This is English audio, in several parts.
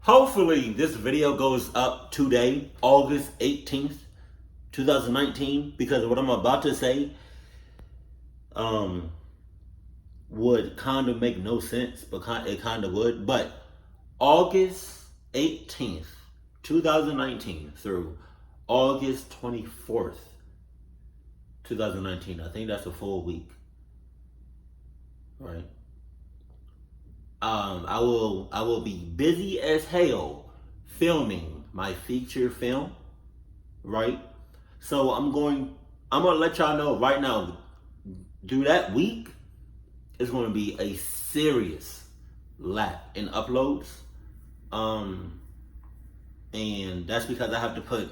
Hopefully this video goes up today, August 18th, 2019, because what I'm about to say would kind of make no sense, but it kind of would. But August 18th, 2019 through August 24th, 2019. I think that's a full week. Right? I will be busy as hell filming my feature film, right? So I'm gonna let y'all know right now, through that week, it's gonna be a serious lap in uploads. And that's because I have to put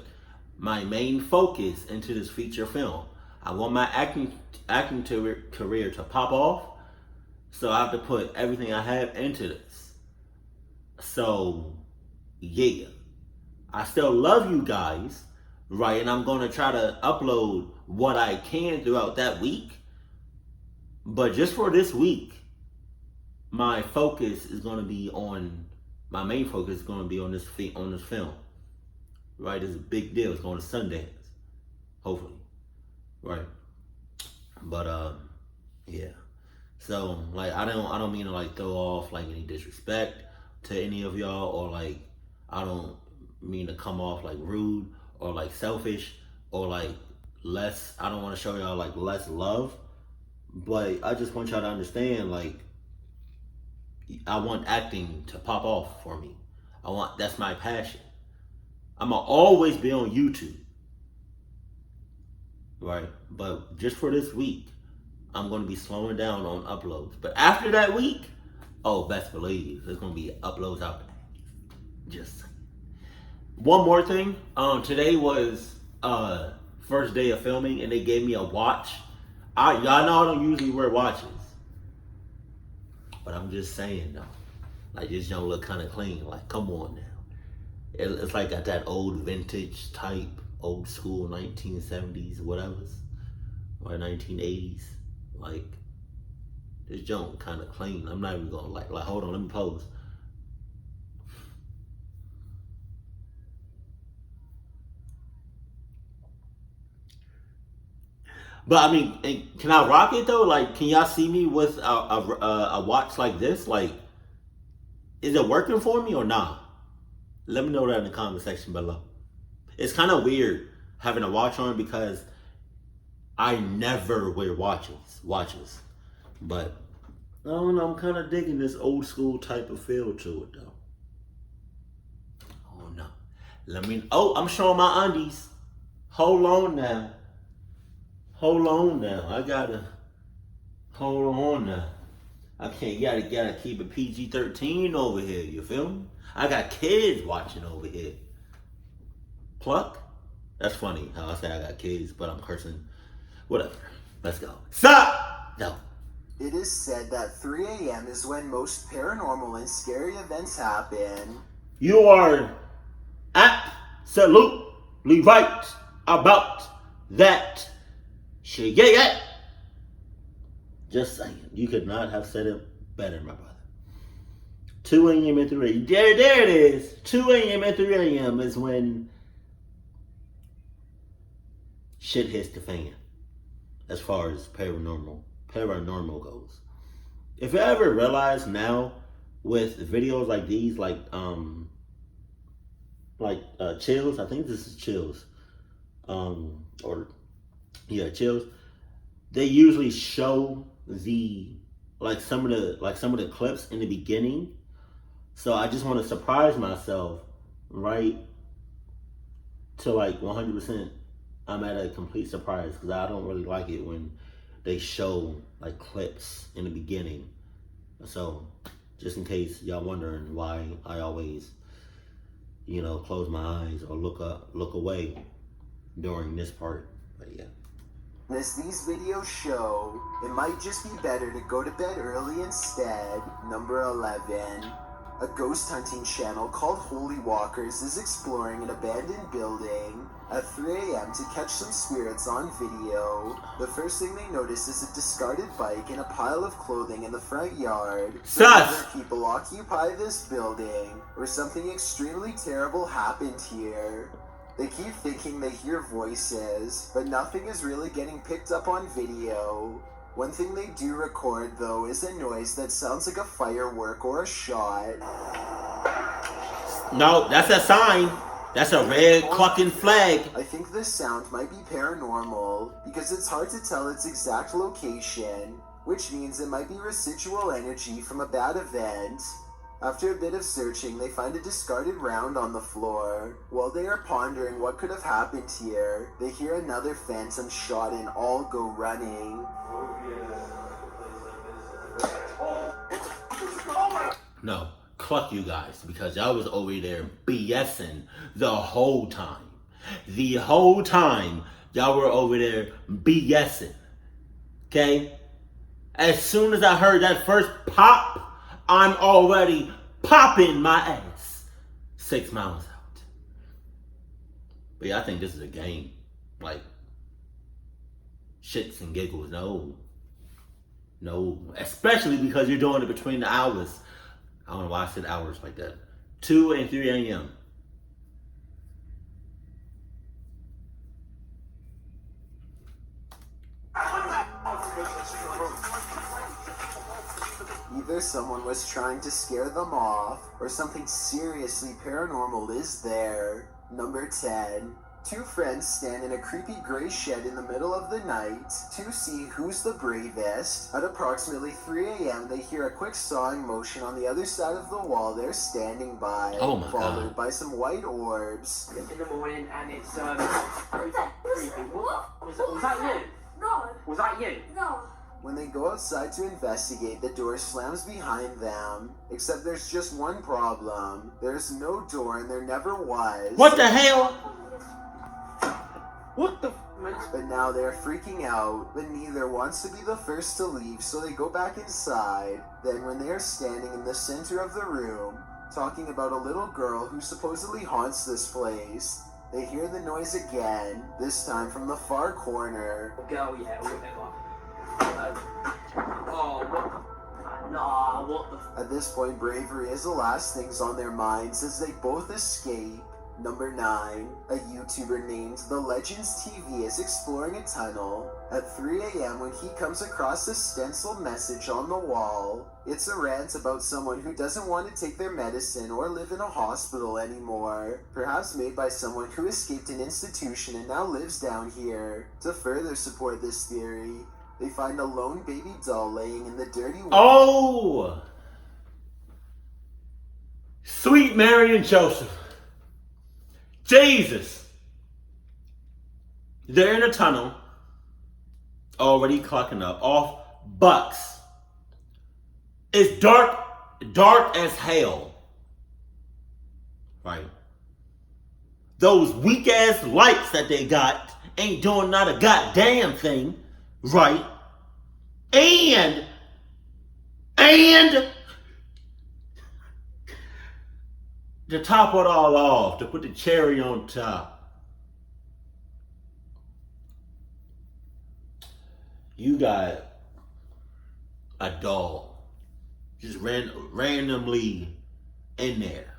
my main focus into this feature film. I want my acting career to pop off. So I have to put everything I have into this. So, yeah. I still love you guys, right? And I'm going to try to upload what I can throughout that week. But just for this week, my main focus is going to be on this film. Right? It's a big deal. It's going to Sundance. Hopefully. Right? But, yeah. So, like, I don't mean to, like, throw off, like, any disrespect to any of y'all, or, like, I don't mean to come off, like, rude, or, like, selfish, or, like, I don't want to show y'all, like, less love, but I just want y'all to understand, like, I want acting to pop off for me. That's my passion. I'm going to always be on YouTube, right? But just for this week, I'm going to be slowing down on uploads. But after that week, best believe there's going to be uploads out there. Just saying. One more thing. Today was first day of filming, and they gave me a watch. Y'all know I don't usually wear watches, but I'm just saying though, like, this don't look kind of clean. Like, come on now. It's like got that old vintage type, old school 1970s, whatever's, or 1980s. Like, this junk kind of clean. I'm not even gonna like hold on, let me pose. But I mean, can I rock it though? Like, can y'all see me with a watch like this? Like, is it working for me or not? Let me know that in the comment section below. It's kind of weird having a watch on because I never wear watches. But I don't know, I'm kind of digging this old school type of feel to it though. Oh no. I'm showing my undies. Hold on now. I gotta hold on now. I can't, gotta keep it PG-13 over here, you feel me? I got kids watching over here. Pluck? That's funny how I say I got kids, but I'm cursing. Whatever. Let's go. Stop! No. It is said that 3 a.m. is when most paranormal and scary events happen. You are absolutely right about that shit. Yeah. Just saying. You could not have said it better, my brother. 2 a.m. and 3 a.m. There it is. 2 a.m. and 3 a.m. is when shit hits the fan. As far as paranormal goes. If you ever realize now with videos like these, Chills, I think this is Chills. Chills. They usually show some of the clips in the beginning. So I just want to surprise myself, right? To 100%. I'm at a complete surprise because I don't really like it when they show clips in the beginning. So just in case y'all wondering why I always, close my eyes or look away during this part. But yeah. As these videos show, it might just be better to go to bed early instead. Number 11. A ghost hunting channel called Holy Walkers is exploring an abandoned building at 3 a.m. to catch some spirits on video. The first thing they notice is a discarded bike and a pile of clothing in the front yard. Sus! Other people occupy this building, or something extremely terrible happened here. They keep thinking they hear voices, but nothing is really getting picked up on video. One thing they do record, though, is a noise that sounds like a firework or a shot. No, that's a sign. That's a red clucking flag. I think this sound might be paranormal, because it's hard to tell its exact location, which means it might be residual energy from a bad event. After a bit of searching, they find a discarded round on the floor. While they are pondering what could have happened here, they hear another phantom shot and all go running. No, cluck you guys, because y'all was over there BSing the whole time. The whole time y'all were over there BSing. Okay? As soon as I heard that first pop, I'm already popping my ass 6 miles out. But yeah, I think this is a game. Like, shits and giggles. No. Especially because you're doing it between the hours. I don't know why I said hours like that. 2 and 3 a.m. Either someone was trying to scare them off, or something seriously paranormal is there. Number 10. Two friends stand in a creepy gray shed in the middle of the night to see who's the bravest. At approximately 3 a.m., they hear a quick sawing motion on the other side of the wall they're standing by, followed by some white orbs. In the morning, and it's creepy. What? Was that you? No. Was that you? No. When they go outside to investigate, the door slams behind them. Except there's just one problem. There's no door and there never was. What the hell? What the? But now they're freaking out, but neither wants to be the first to leave, so they go back inside. Then when they are standing in the center of the room, talking about a little girl who supposedly haunts this place, they hear the noise again, this time from the far corner. Girl, yeah, whatever. What the? At this point, bravery is the last things on their minds as they both escape. Number 9. A YouTuber named The Legends TV is exploring a tunnel at 3 a.m. when he comes across a stenciled message on the wall. It's a rant about someone who doesn't want to take their medicine or live in a hospital anymore, perhaps made by someone who escaped an institution and now lives down here. To further support this theory, they find a lone baby doll laying in the dirty water. Oh! Sweet Mary and Joseph. Jesus! They're in a tunnel, already clocking up, off Bucks. It's dark as hell. Right? Those weak ass lights that they got ain't doing not a goddamn thing. Right? And to top it all off, to put the cherry on top, you got a doll just randomly in there.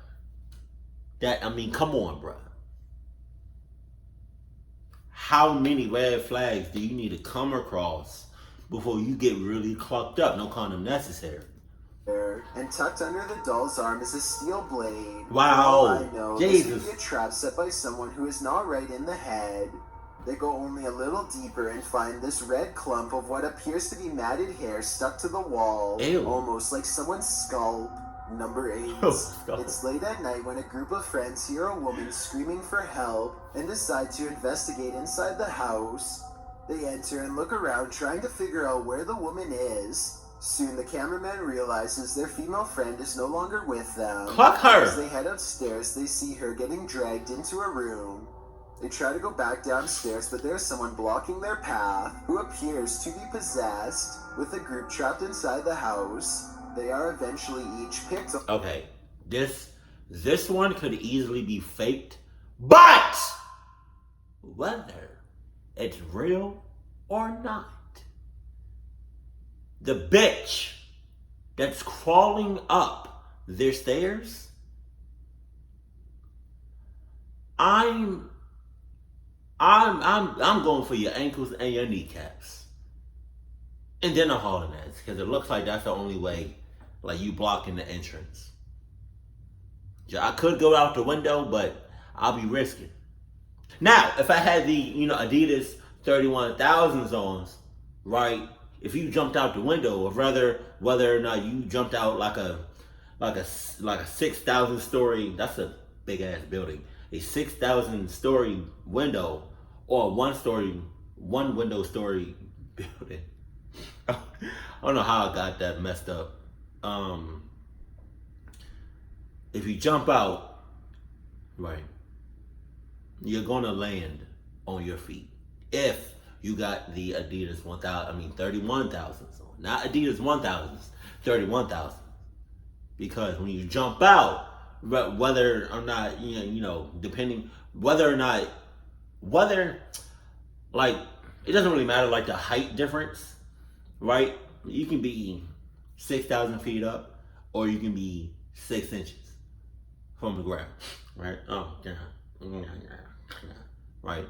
That, I mean, come on, bro. How many red flags do you need to come across before you get really clucked up? No condom necessary. And tucked under the doll's arm is a steel blade. Wow. All I know, Jesus. this could be a trap set by someone who is not right in the head. They go only a little deeper and find this red clump of what appears to be matted hair stuck to the wall. Ew. Almost like someone's scalp. Number 8. Oh, scalp. It's late at night when a group of friends hear a woman screaming for help and decide to investigate inside the house. They enter and look around trying to figure out where the woman is. Soon the cameraman realizes their female friend is no longer with them. Cluck her! As they head upstairs, they see her getting dragged into a room. They try to go back downstairs, but there's someone blocking their path who appears to be possessed. With the group trapped inside the house, they are eventually each picked up. Okay, This one could easily be faked, but whether it's real or not, the bitch that's crawling up their stairs, I'm going for your ankles and your kneecaps, and then I'm hauling ass because it looks like that's the only way, like you blocking the entrance. Yeah, I could go out the window, but I'll be risking. Now, if I had the Adidas 31,000s on, right? If you jumped out the window, or rather whether or not you jumped out like a 6,000 story, that's a big ass building, a 6,000 story window, or a one window story building. I don't know how I got that messed up. If you jump out, right, you're gonna land on your feet. If you got the Adidas 31,000s on, not Adidas 1,000s, 31,000. Because when you jump out, whether or not depending whether like it doesn't really matter like the height difference, right? You can be 6,000 feet up, or you can be 6 inches from the ground, right? Right?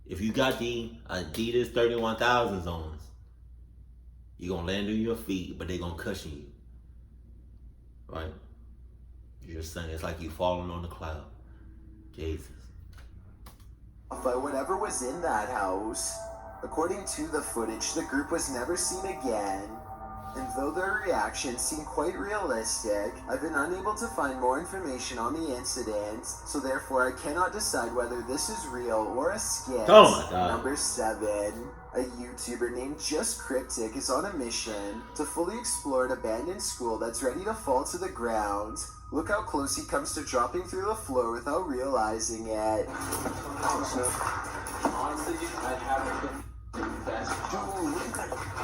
If you got the Adidas 31,000s on, you're gonna land on your feet, but they're gonna cushion you, right? You're just saying it's like you falling on the cloud. Jesus. By whatever was in that house. According to the footage, the group was never seen again. And though their reactions seem quite realistic, I've been unable to find more information on the incident, so therefore I cannot decide whether this is real or a skit. Oh my God. Number 7. A YouTuber named Just Cryptic is on a mission to fully explore an abandoned school that's ready to fall to the ground. Look how close he comes to dropping through the floor without realizing it. Honestly, I'd have the best. Dude,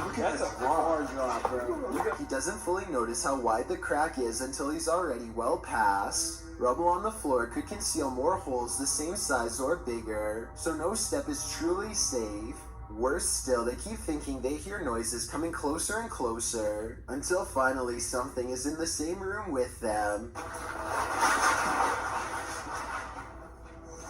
look at this bar drop, bro. He doesn't fully notice how wide the crack is until he's already well past. Rubble on the floor could conceal more holes the same size or bigger, so no step is truly safe. Worse still, they keep thinking they hear noises coming closer and closer, until finally something is in the same room with them.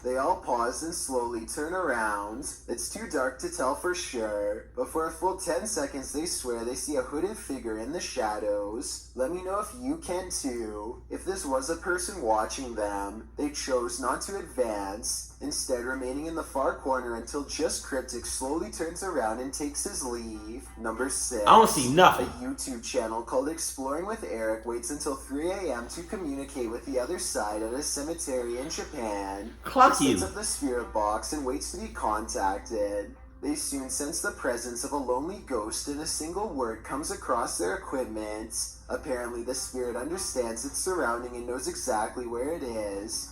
They all pause and slowly turn around. It's too dark to tell for sure, but for a full 10 seconds they swear they see a hooded figure in the shadows. Let me know if you can too. If this was a person watching them, they chose not to advance, instead remaining in the far corner until Just Cryptic slowly turns around and takes his leave. Number 6. I don't see nothing. A YouTube channel called Exploring with Eric waits until 3 a.m. to communicate with the other side at a cemetery in Japan. Clock He you. sets up the spirit box and waits to be contacted. They soon sense the presence of a lonely ghost, and a single word comes across their equipment. Apparently, the spirit understands its surrounding and knows exactly where it is.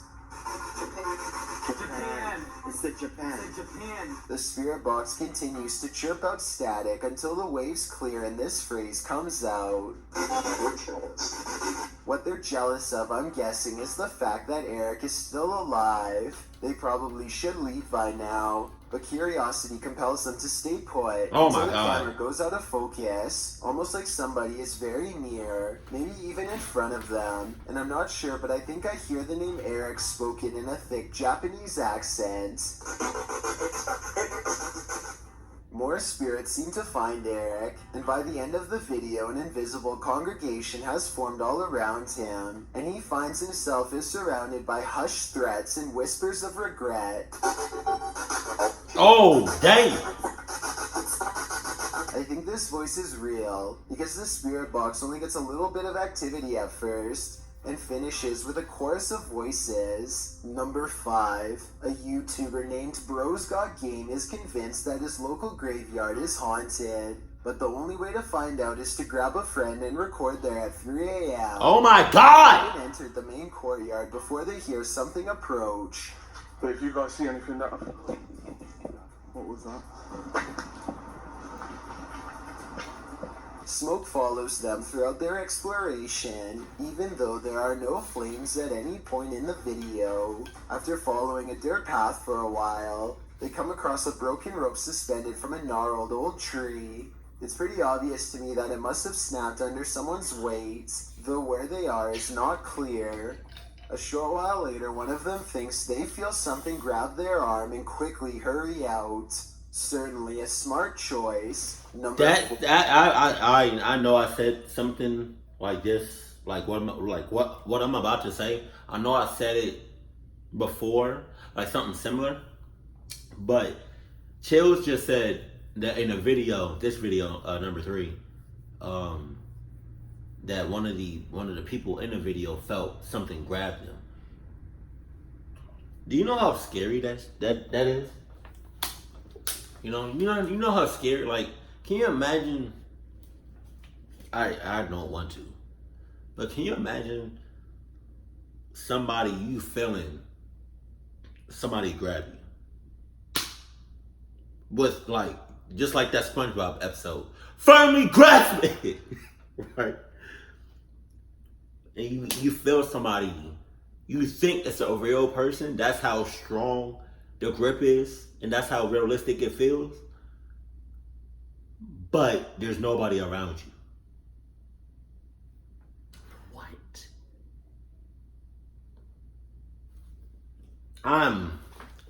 Japan. It's the Japan. It's Japan. The spirit box continues to chirp out static until the waves clear and this phrase comes out. What they're jealous of, I'm guessing, is the fact that Eric is still alive. They probably should leave by now, but curiosity compels them to stay put Oh until my the God. camera goes out of focus, almost like somebody is very near, maybe even in front of them. And I'm not sure, but I think I hear the name Eric spoken in a thick Japanese accent. More spirits seem to find Eric, and by the end of the video, an invisible congregation has formed all around him, and he finds himself is surrounded by hushed threats and whispers of regret. Oh, dang. I think this voice is real, because the spirit box only gets a little bit of activity at first, and finishes with a chorus of voices. Number 5. A YouTuber named Bros Got Game is convinced that his local graveyard is haunted, but the only way to find out is to grab a friend and record there at 3 a.m. Oh my God. They entered the main courtyard before they hear something approach. But if you guys see anything that... What was that? Smoke follows them throughout their exploration, even though there are no flames at any point in the video. After following a dirt path for a while, they come across a broken rope suspended from a gnarled old tree. It's pretty obvious to me that it must have snapped under someone's weight, though where they are is not clear. A short while later, one of them thinks they feel something grab their arm and quickly hurry out. Certainly a smart choice. I know I said something like this, like what I'm about to say. I know I said it before, like something similar, but Chills just said that in a video, this video, number 3, that one of the people in the video felt something grab them. Do you know how scary that is? You know how scary. Like, can you imagine? I don't want to, but can you imagine somebody you feeling somebody grab you with like just like that SpongeBob episode, firmly grasp it, right? And you feel somebody, you think it's a real person. That's how strong the grip is, and that's how realistic it feels. But there's nobody around you. What? I'm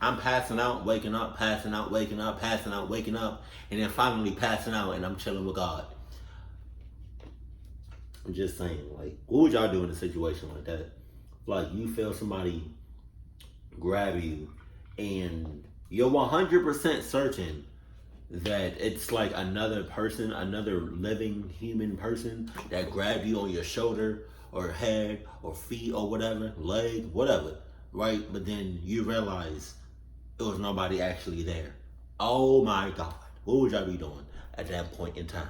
passing out, waking up, passing out, waking up, passing out, waking up, and then finally passing out, and I'm chilling with God. I'm just saying, like, what would y'all do in a situation like that? Like, you feel somebody grab you, and you're 100% certain that it's like another person, another living human person that grabbed you on your shoulder or head or feet or whatever, leg, whatever, right? But then you realize it was nobody actually there. Oh my God. What would y'all be doing at that point in time?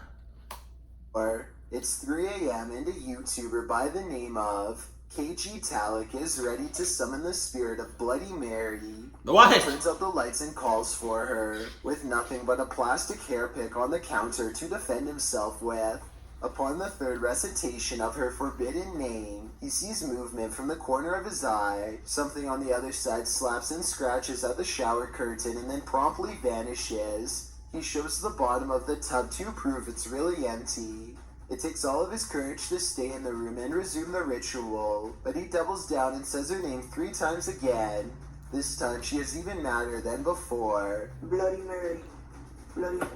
It's 3 a.m. and a YouTuber by the name of KG Talik is ready to summon the spirit of Bloody Mary. What? Turns out the lights and calls for her, with nothing but a plastic hair pick on the counter to defend himself with. Upon the third recitation of her forbidden name, he sees movement from the corner of his eye. Something on the other side slaps and scratches at the shower curtain and then promptly vanishes. He shows the bottom of the tub to prove it's really empty. It takes all of his courage to stay in the room and resume the ritual, but he doubles down and says her name 3 times again. This time she is even madder than before. Bloody Mary. Bloody Mary.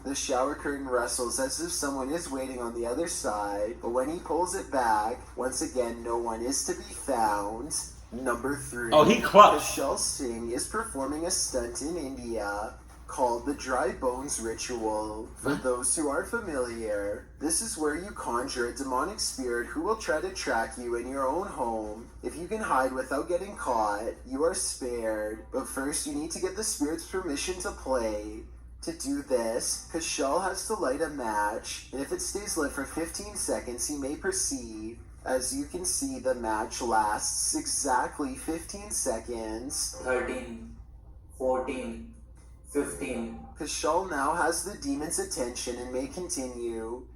The shower curtain rustles as if someone is waiting on the other side, but when he pulls it back, once again no one is to be found. Number 3. Oh, he clutched. Vishal Singh is performing a stunt in India called the Dry Bones Ritual. For those who aren't familiar, this is where you conjure a demonic spirit who will try to track you in your own home. If you can hide without getting caught, you are spared. But first, you need to get the spirit's permission to play. To do this, Kashal has to light a match, and if it stays lit for 15 seconds, he may proceed. As you can see, the match lasts exactly 15 seconds. 13, 14, 15. Kashal now has the demon's attention and may continue.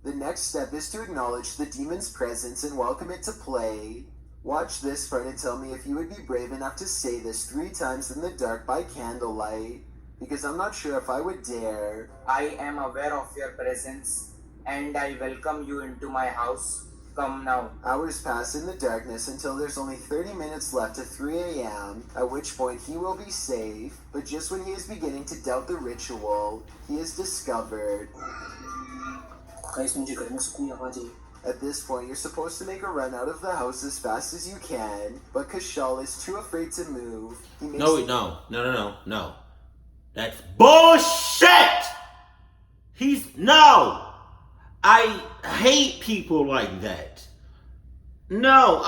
The next step is to acknowledge the demon's presence and welcome it to play. Watch this part and tell me if you would be brave enough to say this 3 times in the dark by candlelight, because I'm not sure if I would dare. I am aware of your presence and I welcome you into my house. Come now. Hours pass in the darkness until there's only 30 minutes left at 3 a.m., at which point he will be safe, but just when he is beginning to doubt the ritual, he is discovered. At this point, you're supposed to make a run out of the house as fast as you can, but Kashal is too afraid to move. No. That's bullshit! I hate people like that. Now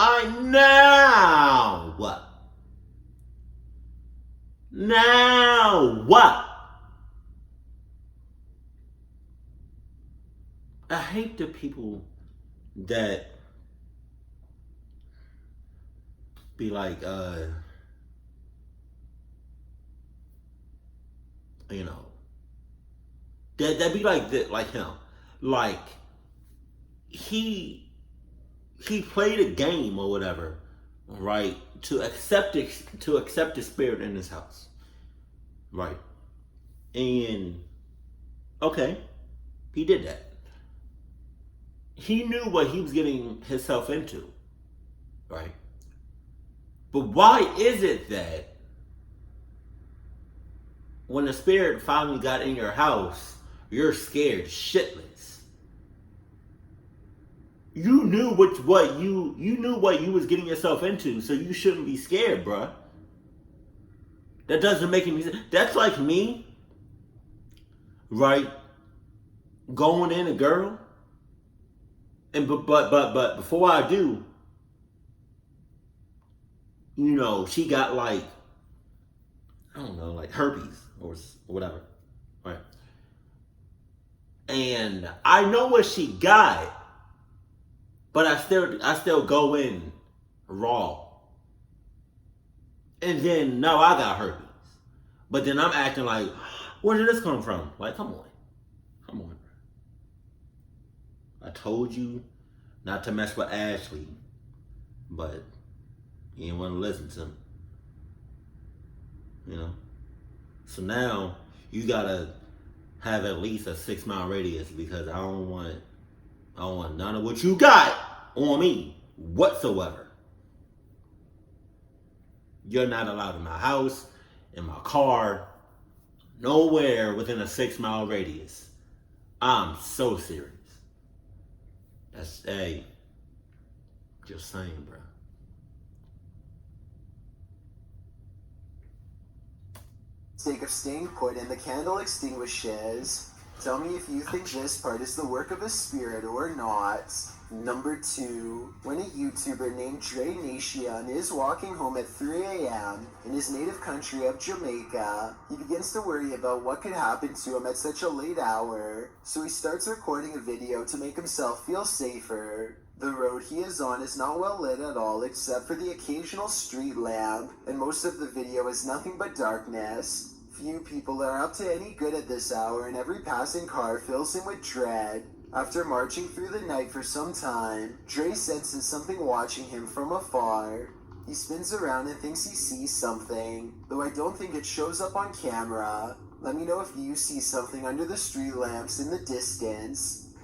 what? I hate the people that be like, That be like him. Like he played a game or whatever, right? To accept the spirit in his house. Right. And okay, he did that. He knew what he was getting himself into. Right? But why is it that when the spirit finally got in your house, you're scared shitless? You knew what you knew what you was getting yourself into, so you shouldn't be scared, bruh. That doesn't make any sense. That's like me, right? Going in a girl, and but before I do, you know, she got like, I don't know, like herpes or whatever, right? And I know what she got, but I still go in raw. And then now I got herpes. But then I'm acting like, where did this come from? Like, come on. I told you not to mess with Ashley, but you didn't want to listen to me. You know? So now you gotta have at least a 6-mile radius because I don't want none of what you got on me whatsoever. You're not allowed in my house, in my car, nowhere within a 6-mile radius. I'm so serious. That's, hey, just saying, bro. Sake of staying put and the candle extinguishes. Tell me if you think this part is the work of a spirit or not. Number 2, when a YouTuber named Dre Nation is walking home at 3 a.m. in his native country of Jamaica, he begins to worry about what could happen to him at such a late hour, so he starts recording a video to make himself feel safer. The road he is on is not well lit at all except for the occasional street lamp, and most of the video is nothing but darkness. Few people are up to any good at this hour, and every passing car fills him with dread. After marching through the night for some time, Dre senses something watching him from afar. He spins around and thinks he sees something, though I don't think it shows up on camera. Let me know if you see something under the street lamps in the distance.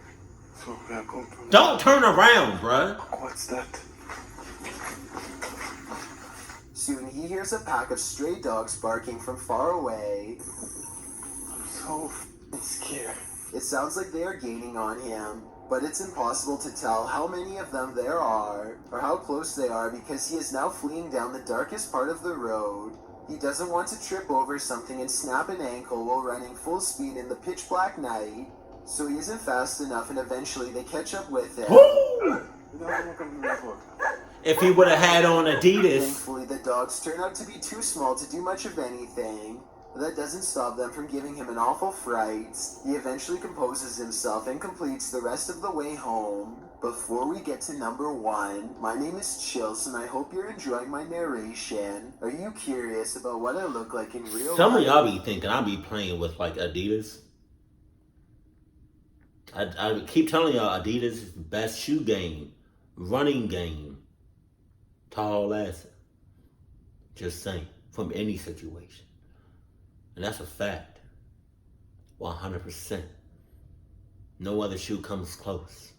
So we are going to... Don't turn around, bruh. What's that? Soon he hears a pack of stray dogs barking from far away. I'm so scared. It sounds like they are gaining on him, but it's impossible to tell how many of them there are, or how close they are because he is now fleeing down the darkest part of the road. He doesn't want to trip over something and snap an ankle while running full speed in the pitch black night, so he isn't fast enough and eventually they catch up with him. If he would have had on Adidas. Thankfully, the dogs turn out to be too small to do much of anything. But that doesn't stop them from giving him an awful fright. He eventually composes himself and completes the rest of the way home. Before we get to number 1, my name is Chills and I hope you're enjoying my narration. Are you curious about what I look like in real life? Some of y'all be thinking I be playing with like Adidas. I keep telling y'all Adidas is the best shoe game, running game, tall ass. Just saying, from any situation. And that's a fact. 100%. No other shoe comes close.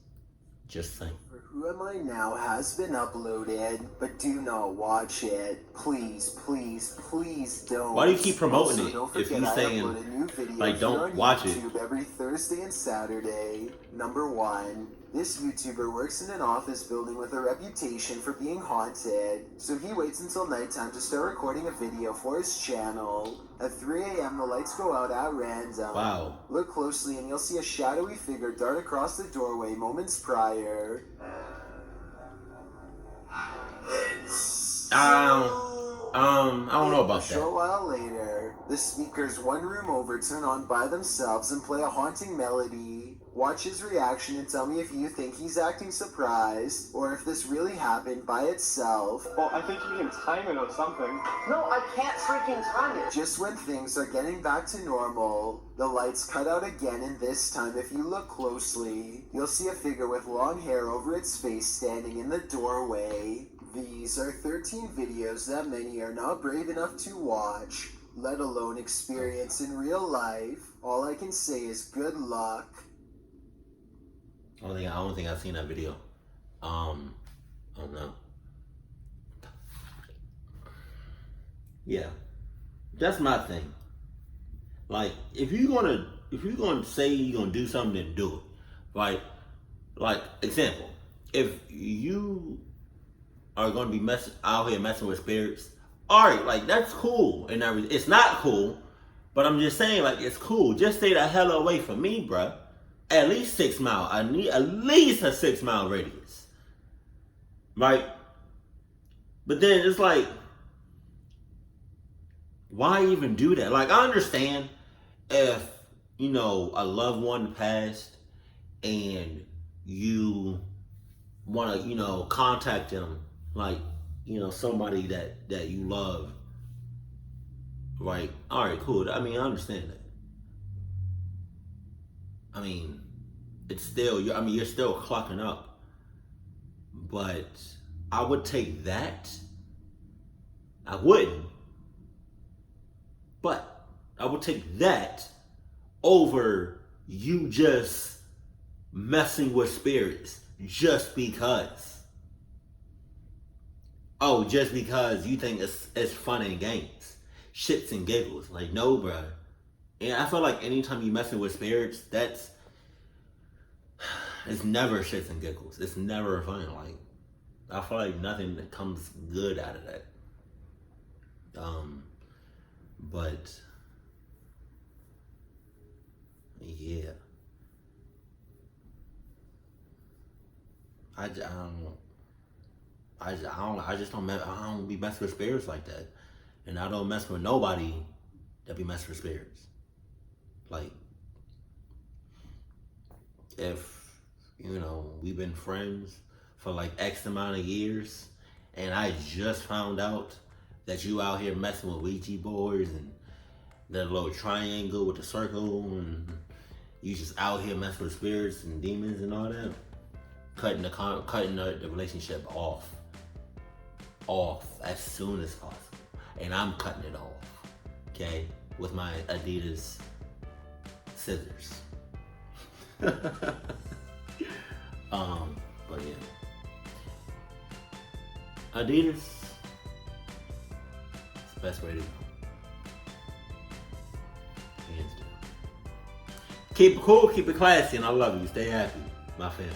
Just saying. Who Am I Now has been uploaded, but do not watch it. Please, please, please don't. Why do you keep promoting also, it don't if forget he's I saying, upload a new video like, don't here on watch YouTube it? every Thursday and Saturday. Number 1. This YouTuber works in an office building with a reputation for being haunted, so he waits until nighttime to start recording a video for his channel. At 3 a.m. the lights go out at random. Wow. Look closely and you'll see a shadowy figure dart across the doorway moments prior. I don't know about A short that. while later, The speakers one room over turn on by themselves and play a haunting melody. Watch his reaction and tell me if you think he's acting surprised or if this really happened by itself. Well, I think you can time it or something. No, I can't freaking time it. Just when things are getting back to normal, the lights cut out again, and this time if you look closely, you'll see a figure with long hair over its face standing in the doorway. These are 13 videos that many are not brave enough to watch, let alone experience in real life. All I can say is good luck. I don't think I've seen that video. I don't know. Yeah, that's my thing. Like, if you're gonna say you're gonna do something, then do it. Like example, if you are gonna be out here messing with spirits, all right, like that's cool and everything. It's not cool, but I'm just saying, like, it's cool. Just stay the hell away from me, bruh. At least 6 miles. I need at least a 6 mile radius. Right? But then it's like, why even do that? Like, I understand if, a loved one passed and you want to, contact them, like, somebody that you love. Right? All right, cool. I mean, I understand that. I mean, it's still, you're still clocking up. But I would take that. I wouldn't. But I would take that over you just messing with spirits just because. Oh, just because you think it's fun and games. Shits and giggles. Like, no, bruh. And I feel like anytime you messing with spirits, it's never shits and giggles. It's never fun. Like, I feel like nothing that comes good out of that. But yeah, I don't be messing with spirits like that, and I don't mess with nobody that be messing with spirits. Like, if we've been friends for like X amount of years, and I just found out that you out here messing with Ouija boards and that little triangle with the circle, and you just out here messing with spirits and demons and all that, cutting the relationship off as soon as possible, and I'm cutting it off, okay, with my Adidas scissors. But yeah, Adidas, it's the best way to go. Hands down. Keep it cool, keep it classy, and I love you. Stay happy, my family.